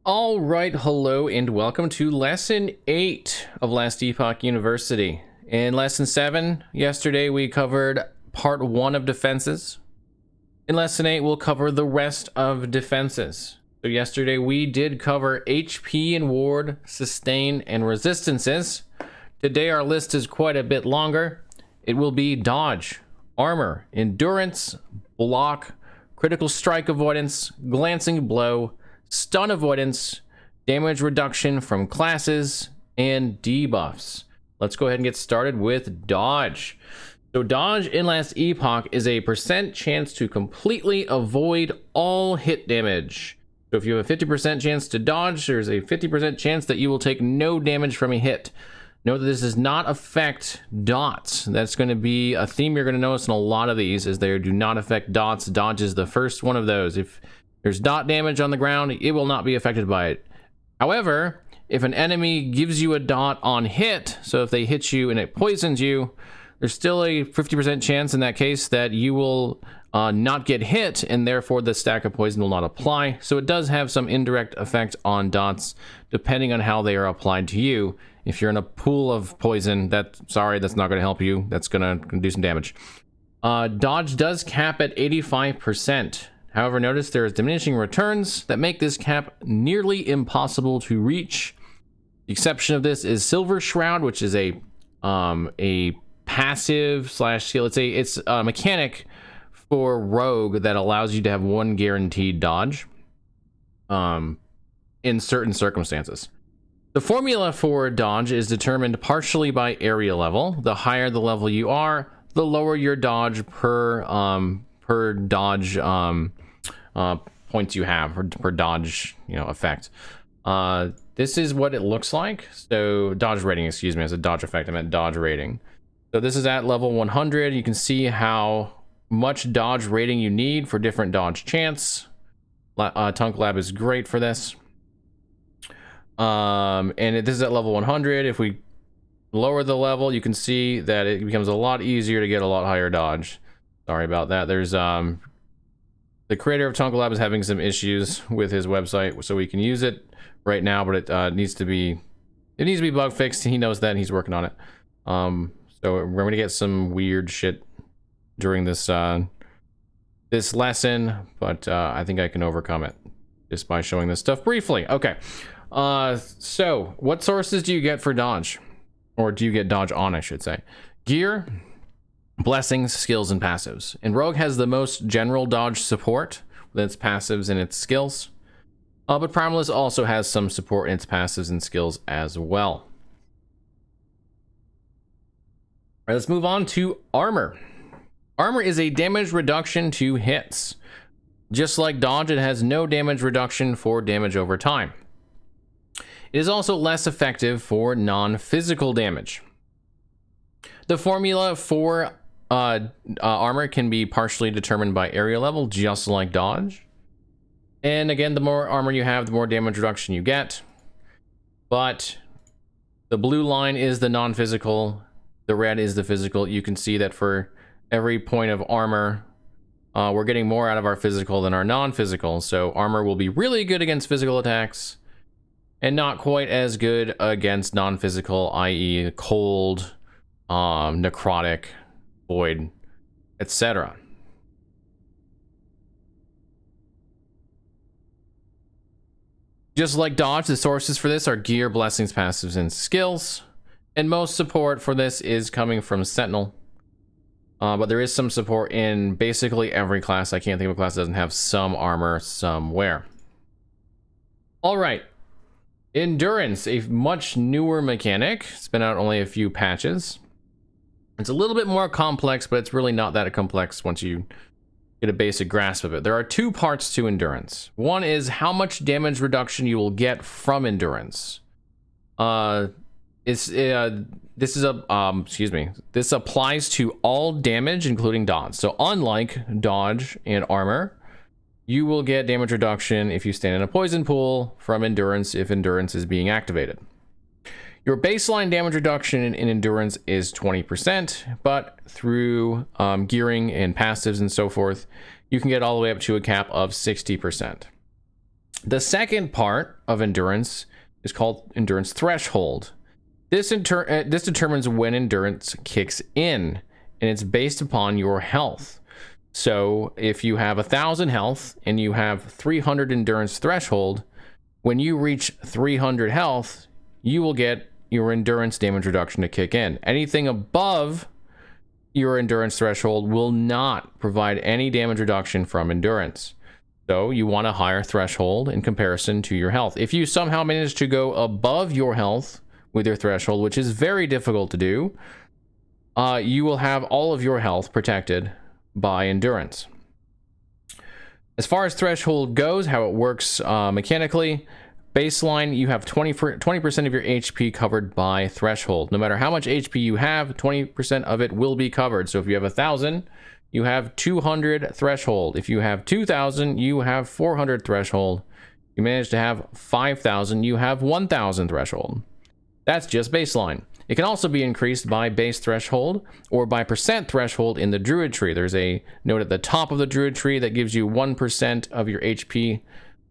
All right, hello and welcome to lesson 8 of Last Epoch University. In lesson 7, yesterday we covered part 1 of defenses. In lesson 8, we'll cover the rest of defenses. So yesterday we did cover HP and ward, sustain, and resistances. Today our list is quite a bit longer. It will be dodge, armor, endurance, block, critical strike avoidance, glancing blow, stun avoidance, damage reduction from classes, and debuffs. Let's go ahead and get started with dodge. So dodge in Last Epoch is a % chance to completely avoid all hit damage. So if you have a 50% chance to dodge, there's a 50% chance that you will take no damage from a hit. Note that this does not affect dots. That's going to be a theme you're going to notice in a lot of these, is they do not affect dots. Dodge is the first one of those. If there's dot damage on the ground, it will not be affected by it. However, if an enemy gives you a dot on hit, so if they hit you and it poisons you, there's still a 50% chance in that case that you will not get hit, and therefore the stack of poison will not apply. So it does have some indirect effect on dots, depending on how they are applied to you. If you're in a pool of poison, that's not going to help you. That's going to do some damage. Dodge does cap at 85%. However, notice there is diminishing returns that make this cap nearly impossible to reach. The exception of this is Silver Shroud, which is a passive slash skill. It's a mechanic for rogue that allows you to have one guaranteed dodge in certain circumstances. The formula for dodge is determined partially by area level. The higher the level you are, the lower your dodge per dodge points you have per dodge effect. This is what it looks like. So dodge rating, excuse me, as a dodge effect, I meant dodge rating. So this is at level 100. You can see how much dodge rating you need for different dodge chance. Tunk Lab is great for this. This is at level 100. If we lower the level, you can see that it becomes a lot easier to get a lot higher dodge. Sorry about that. There's the creator of Tunk Lab is having some issues with his website, so we can use it right now, but it needs to be bug fixed. He knows that, and he's working on it. So we're going to get some weird shit during this this lesson, but I think I can overcome it just by showing this stuff briefly. Okay. So what sources do you get for dodge? Or do you get dodge on, I should say? Gear, blessings, skills, and passives. And Rogue has the most general dodge support with its passives and its skills. But Primalist also has some support in its passives and skills as well. All right, let's move on to armor. Armor is a damage reduction to hits. Just like dodge, it has no damage reduction for damage over time. It is also less effective for non-physical damage. The formula for armor can be partially determined by area level, just like dodge. And again, the more armor you have, the more damage reduction you get. But the blue line is the non-physical, the red is the physical. You can see that for every point of armor, we're getting more out of our physical than our non-physical. So armor will be really good against physical attacks, and not quite as good against non-physical, i.e. cold, necrotic, void, etc. Just like dodge, the sources for this are gear, blessings, passives, and skills. And most support for this is coming from Sentinel. But there is some support in basically every class. I can't think of a class that doesn't have some armor somewhere. All right. Endurance, a much newer mechanic. It's been out only a few patches. It's a little bit more complex, but it's really not that complex once you get a basic grasp of it. There are two parts to endurance. One is how much damage reduction you will get from endurance. This applies to all damage, including dodge. So unlike dodge and armor, you will get damage reduction if you stand in a poison pool from endurance if endurance is being activated. Your baseline damage reduction in endurance is 20%, but through gearing and passives and so forth, you can get all the way up to a cap of 60%. The second part of endurance is called endurance threshold. This determines when endurance kicks in, and it's based upon your health. So if you have 1,000 health and you have 300 endurance threshold, when you reach 300 health, you will get your endurance damage reduction to kick in. Anything above your endurance threshold will not provide any damage reduction from endurance. So you want a higher threshold in comparison to your health. If you somehow manage to go above your health with your threshold, which is very difficult to do, you will have all of your health protected by endurance. As far as threshold goes, how it works mechanically, baseline, you have 20% of your HP covered by threshold. No matter how much HP you have, 20% of it will be covered. So if you have 1,000, you have 200 threshold. If you have 2,000, you have 400 threshold. If you manage to have 5,000, you have 1,000 threshold. That's just baseline. It can also be increased by base threshold or by percent threshold in the druid tree. There's a note at the top of the druid tree that gives you 1% of your HP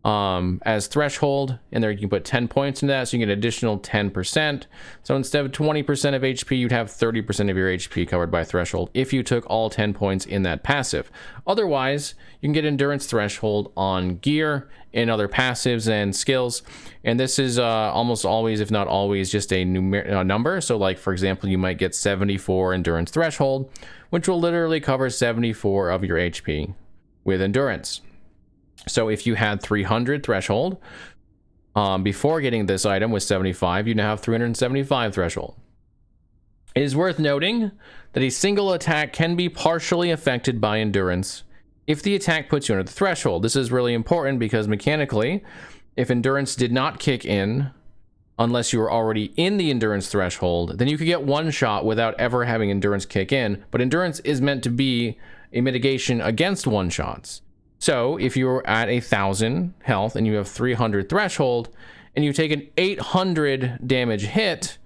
as threshold, and there you can put 10 points into that, so you get an additional 10%. So instead of 20% of HP, you'd have 30% of your HP covered by threshold if you took all 10 points in that passive. Otherwise, you can get endurance threshold on gear and other passives and skills, and this is almost always, if not always, just a number. So like, for example, you might get 74 endurance threshold, which will literally cover 74 of your HP with endurance. So if you had 300 threshold before getting this item with 75, you now have 375 threshold. It is worth noting that a single attack can be partially affected by endurance if the attack puts you under the threshold. This is really important because mechanically, if endurance did not kick in unless you were already in the endurance threshold, then you could get one shot without ever having endurance kick in. But endurance is meant to be a mitigation against one shots. So if you're at 1,000 health and you have 300 threshold and you take an 800 damage hit,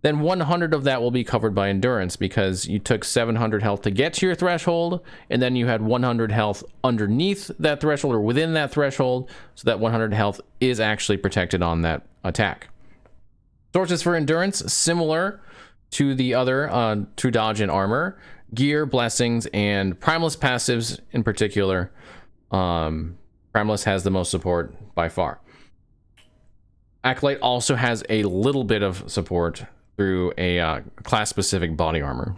then 100 of that will be covered by endurance because you took 700 health to get to your threshold, and then you had 100 health underneath that threshold or within that threshold, so that 100 health is actually protected on that attack. Sources for endurance, similar to the other True Dodge and Armor, gear, blessings, and Primalist passives in particular. Primalist has the most support by far. Acolyte also has a little bit of support through a class-specific body armor.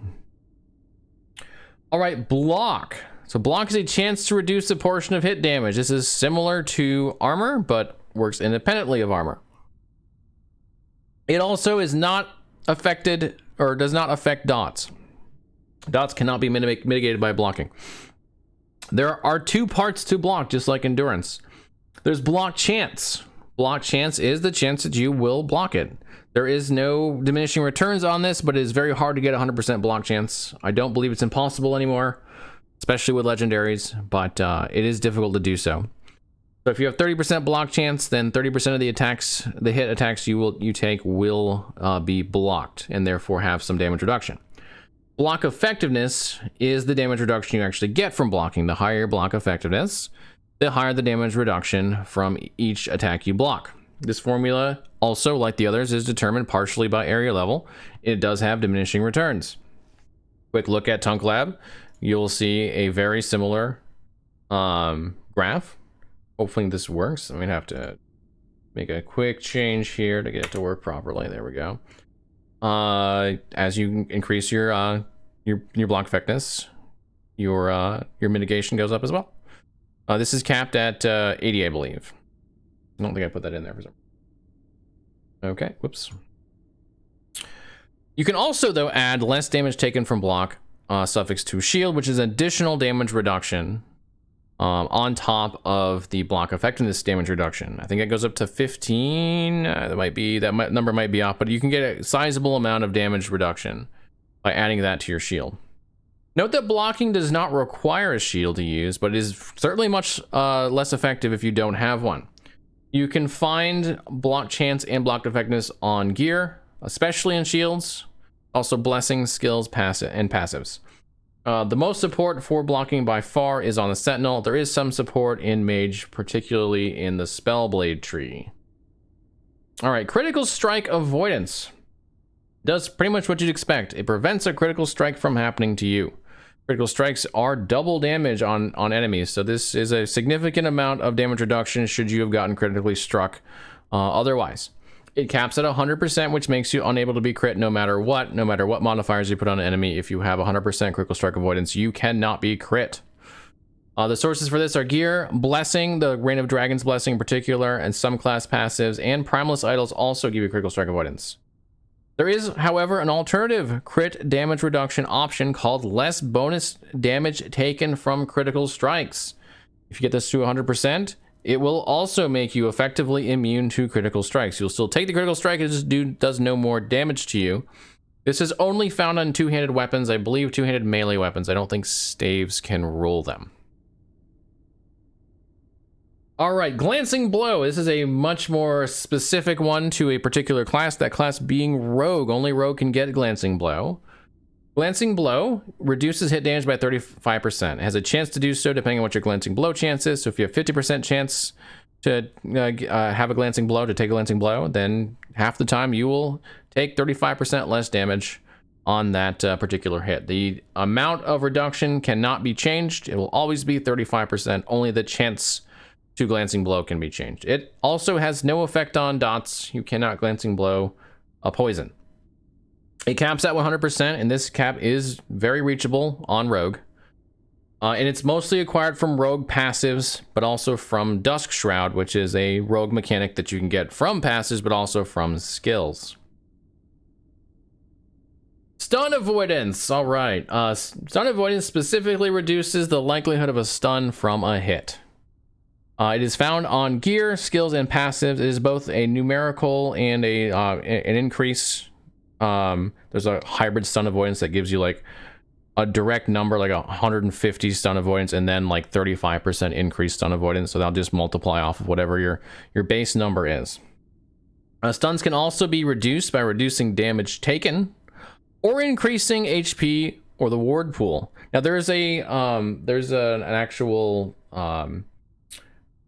All right, block. So block is a chance to reduce a portion of hit damage. This is similar to armor, but works independently of armor. It also is not affected, or does not affect dots. Dots cannot be mitigated by blocking. There are two parts to block, just like endurance. There's block chance. Block chance is the chance that you will block it. There is no diminishing returns on this, but it is very hard to get 100% block chance. I don't believe it's impossible anymore, especially with legendaries, but it is difficult to do so. So if you have 30% block chance, then 30% of the attacks, the hit attacks you take will be blocked and therefore have some damage reduction. Block effectiveness is the damage reduction you actually get from blocking. The higher your block effectiveness, the higher the damage reduction from each attack you block. This formula, also like the others, is determined partially by area level. It does have diminishing returns. Quick look at Tunk Lab. You'll see a very similar graph. Hopefully this works. I'm gonna have to make a quick change here to get it to work properly. There we go. As you increase your block effectiveness, your mitigation goes up as well. This is capped at 80, I believe. I don't think I put that in there for some. Okay, whoops. You can also, though, add less damage taken from block suffix to shield, which is additional damage reduction on top of the block effectiveness damage reduction. I think it goes up to 15. That number might be off, but you can get a sizable amount of damage reduction by adding that to your shield. Note that blocking does not require a shield to use, but is certainly much less effective if you don't have one. You can find block chance and block effectiveness on gear, especially in shields, also blessings, skills, and passives. The most support for blocking by far is on the Sentinel. There is some support in Mage, particularly in the Spellblade tree. All right, Critical Strike Avoidance. Does pretty much what you'd expect. It prevents a critical strike from happening to you. Critical strikes are double damage on enemies, so this is a significant amount of damage reduction should you have gotten critically struck otherwise. It caps at 100%, which makes you unable to be crit no matter what modifiers you put on an enemy. If you have 100% critical strike avoidance, you cannot be crit. The sources for this are gear, blessing, the Reign of Dragons blessing in particular, and some class passives, and primaless idols also give you critical strike avoidance. There is, however, an alternative crit damage reduction option called less bonus damage taken from critical strikes. If you get this to 100%, it will also make you effectively immune to critical strikes. You'll still take the critical strike, it just does no more damage to you. This is only found on two-handed weapons, I believe two-handed melee weapons. I don't think staves can roll them. All right, Glancing Blow. This is a much more specific one to a particular class, that class being Rogue. Only Rogue can get Glancing Blow. Glancing Blow reduces hit damage by 35%. It has a chance to do so depending on what your Glancing Blow chance is. So if you have 50% chance to have a Glancing Blow, to take a Glancing Blow, then half the time you will take 35% less damage on that particular hit. The amount of reduction cannot be changed. It will always be 35%. Only the chance to Glancing Blow can be changed. It also has no effect on dots. You cannot Glancing Blow a poison. It caps at 100%, and this cap is very reachable on Rogue. And it's mostly acquired from Rogue passives, but also from Dusk Shroud, which is a Rogue mechanic that you can get from passives, but also from skills. Stun Avoidance. All right. Stun Avoidance specifically reduces the likelihood of a stun from a hit. It is found on gear, skills, and passives. It is both a numerical and an increase. There's a hybrid stun avoidance that gives you like a direct number, like 150 stun avoidance, and then like 35% increased stun avoidance. So that'll just multiply off of whatever your base number is. Stuns can also be reduced by reducing damage taken or increasing HP or the ward pool. Now there's an actual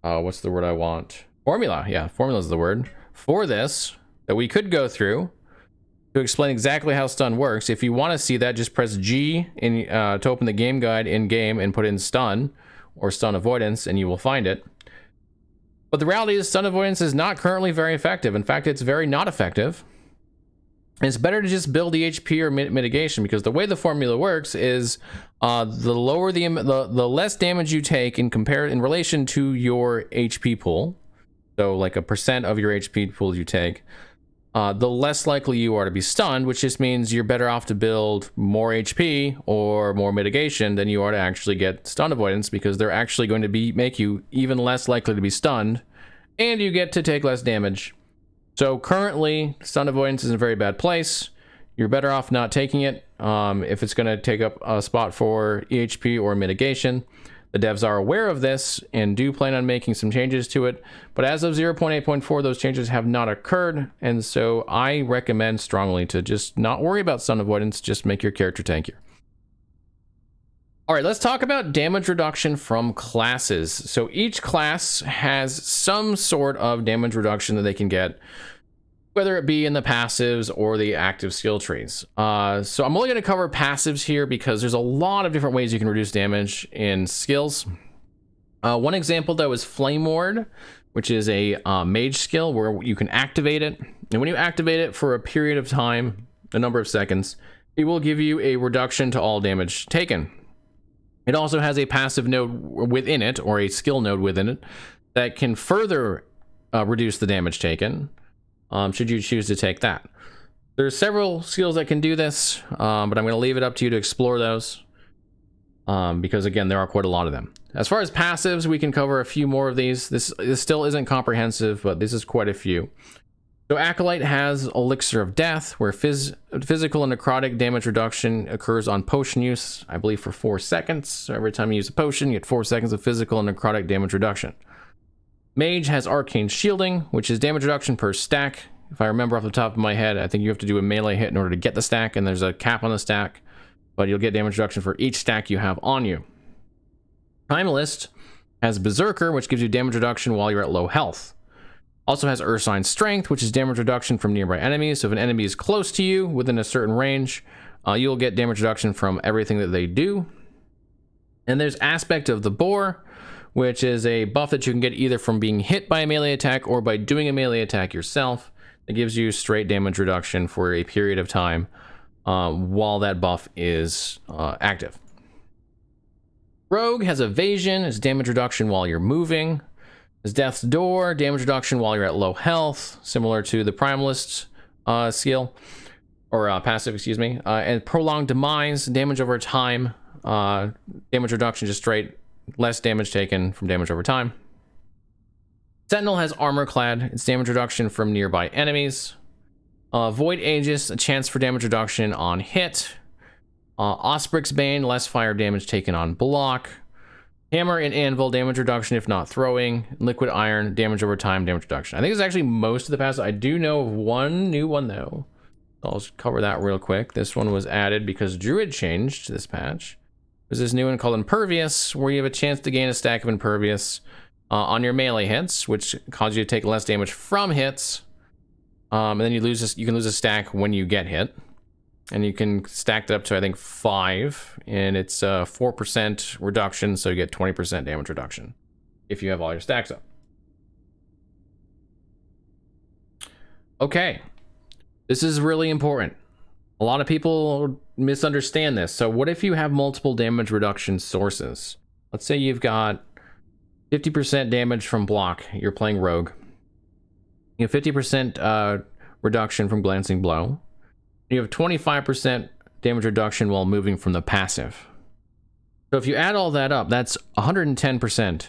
what's the word I want? Formula. Yeah, formula is the word for this that we could go through to explain exactly how stun works. If you want to see that, just press G to open the game guide in game and put in stun or stun avoidance, and you will find it. But the reality is stun avoidance is not currently very effective. In fact, it's very not effective. It's better to just build the HP or mitigation, because the way the formula works is the lower the less damage you take in relation to your HP pool. So like a percent of your HP pool you take, the less likely you are to be stunned, which just means you're better off to build more HP or more mitigation than you are to actually get stun avoidance, because they're actually going to make you even less likely to be stunned, and you get to take less damage. So currently, stun avoidance is in a very bad place. You're better off not taking it if it's going to take up a spot for EHP or mitigation. The devs are aware of this and do plan on making some changes to it. But as of 0.8.4, those changes have not occurred. And so I recommend strongly to just not worry about stun avoidance. Just make your character tankier. All right, let's talk about damage reduction from classes. So each class has some sort of damage reduction that they can get, whether it be in the passives or the active skill trees. So I'm only going to cover passives here because there's a lot of different ways you can reduce damage in skills. One example, though, is Flame Ward, which is a mage skill where you can activate it. And when you activate it for a period of time, a number of seconds, it will give you a reduction to all damage taken. It also has a passive node within it, or a skill node within it, that can further reduce the damage taken, should you choose to take that. There's several skills that can do this, but I'm going to leave it up to you to explore those, because again, there are quite a lot of them. As far as passives, we can cover a few more of these. This still isn't comprehensive, but this is quite a few. So Acolyte has Elixir of Death, where physical and necrotic damage reduction occurs on potion use, I believe for 4 seconds. So every time you use a potion, you get 4 seconds of physical and necrotic damage reduction. Mage has Arcane Shielding, which is damage reduction per stack. If I remember off the top of my head, I think you have to do a melee hit in order to get the stack, and there's a cap on the stack. but you'll get damage reduction for each stack you have on you. Primalist has Berserker, which gives you damage reduction while you're at low health. Also has Ursine Strength, which is damage reduction from nearby enemies. So if an enemy is close to you within a certain range, you'll get damage reduction from everything that they do. And there's Aspect of the Boar, which is a buff that you can get either from being hit by a melee attack or by doing a melee attack yourself. It gives you straight damage reduction for a period of time while that buff is active. Rogue has Evasion, it's damage reduction while you're moving. There's Death's Door, damage reduction while you're at low health, similar to the Primalist skill, or passive, excuse me. And Prolonged Demise, damage over time, damage reduction, just straight, less damage taken from damage over time. Sentinel has Armor Clad, it's damage reduction from nearby enemies. Void Aegis, a chance for damage reduction on hit. Ospric's Bane, less fire damage taken on block. Hammer and Anvil, damage reduction if not throwing. Liquid Iron, damage over time, damage reduction. I think it's actually most of the passive. I do know of one new one though. I'll just cover that real quick. This one was added because Druid changed this patch. There's this new one called Impervious, where you have a chance to gain a stack of Impervious on your melee hits, which causes you to take less damage from hits. And then you can lose a stack when you get hit. And you can stack that up to, I think, 5. And it's a 4% reduction, so you get 20% damage reduction if you have all your stacks up. Okay. This is really important. A lot of people misunderstand this. So what if you have multiple damage reduction sources? Let's say you've got 50% damage from block. You're playing Rogue. You have 50% reduction from Glancing Blow. You have 25% damage reduction while moving from the passive. So if you add all that up, that's 110%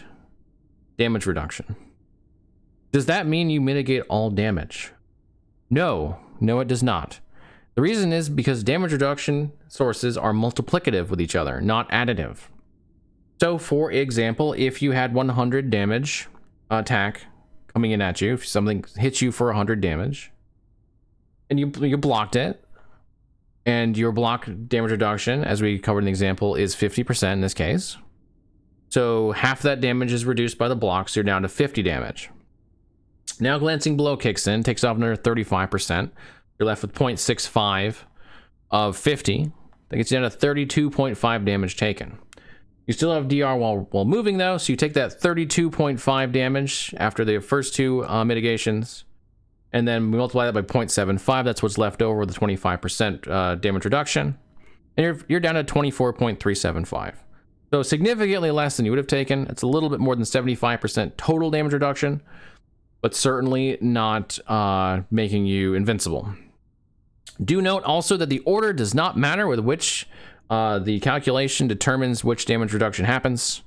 damage reduction. Does that mean you mitigate all damage? No, it does not. The reason is because damage reduction sources are multiplicative with each other, not additive. So for example, if you had 100 damage attack coming in at you, if something hits you for 100 damage, and you blocked it, and your block damage reduction, as we covered in the example, is 50% in this case. So half that damage is reduced by the block, so you're down to 50 damage. Now Glancing Blow kicks in, takes off another 35%. You're left with 0.65 of 50. That gets you down to 32.5 damage taken. You still have DR while moving though, so you take that 32.5 damage after the first two mitigations, and then we multiply that by 0.75. That's what's left over with the 25% damage reduction. And you're down to 24.375. So significantly less than you would have taken. It's a little bit more than 75% total damage reduction, but certainly not making you invincible. Do note also that the order does not matter with which the calculation determines which damage reduction happens.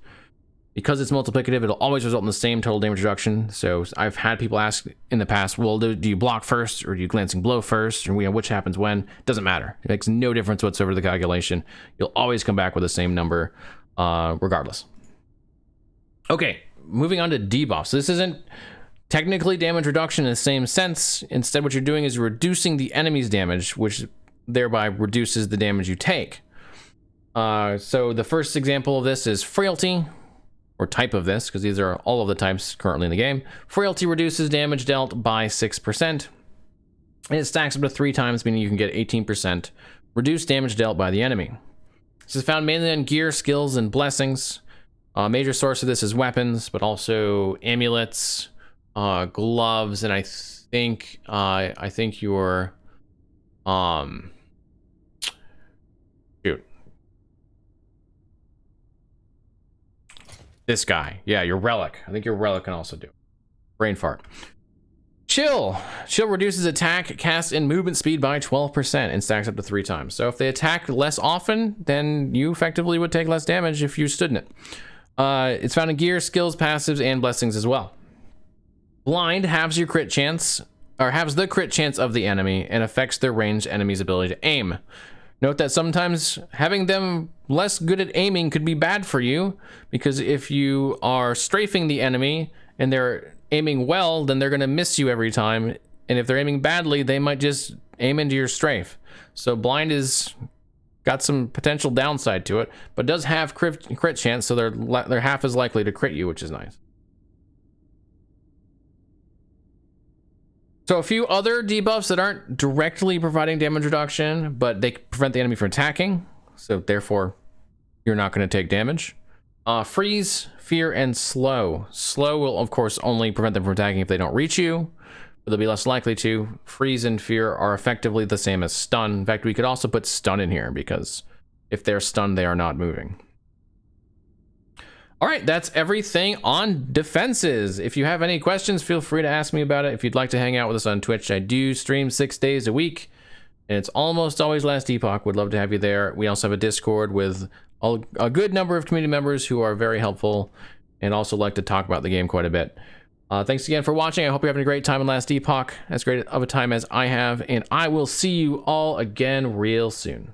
Because it's multiplicative, it'll always result in the same total damage reduction. So I've had people ask in the past, well, do you block first or do you Glancing Blow first? Or which happens when? It doesn't matter. It makes no difference whatsoever to the calculation. You'll always come back with the same number regardless. Okay, moving on to debuffs. This isn't technically damage reduction in the same sense. Instead, what you're doing is reducing the enemy's damage, which thereby reduces the damage you take. So the first example of this is Frailty, or type of this, because these are all of the types currently in the game. Frailty reduces damage dealt by 6%, and it stacks up to 3 times, meaning you can get 18% reduced damage dealt by the enemy. This is found mainly on gear, skills, and blessings. Major source of this is weapons, but also amulets, gloves, and I think your this guy. Yeah, your relic. I think your relic can also do it. Brain fart. Chill. Chill reduces attack, cast, and movement speed by 12% and stacks up to 3 times. So if they attack less often, then you effectively would take less damage if you stood in it. It's found in gear, skills, passives, and blessings as well. Blind halves your crit chance, or halves the crit chance of the enemy and affects their ranged enemy's ability to aim. Note that sometimes having them less good at aiming could be bad for you, because if you are strafing the enemy and they're aiming well, then they're going to miss you every time. And if they're aiming badly, they might just aim into your strafe. So blind is got some potential downside to it, but does have crit chance, so they're half as likely to crit you, which is nice. So a few other debuffs that aren't directly providing damage reduction, but they prevent the enemy from attacking, so therefore you're not going to take damage. Freeze, fear, and slow. Slow will, of course, only prevent them from attacking if they don't reach you, but they'll be less likely to. Freeze and fear are effectively the same as stun. In fact, we could also put stun in here, because if they're stunned, they are not moving. All right, that's everything on defenses. If you have any questions, feel free to ask me about it. If you'd like to hang out with us on Twitch, I do stream 6 days a week, and it's almost always Last Epoch. Would love to have you there. We also have a Discord with a good number of community members who are very helpful and also like to talk about the game quite a bit. Thanks again for watching. I hope you're having a great time in Last Epoch, as great of a time as I have, and I will see you all again real soon.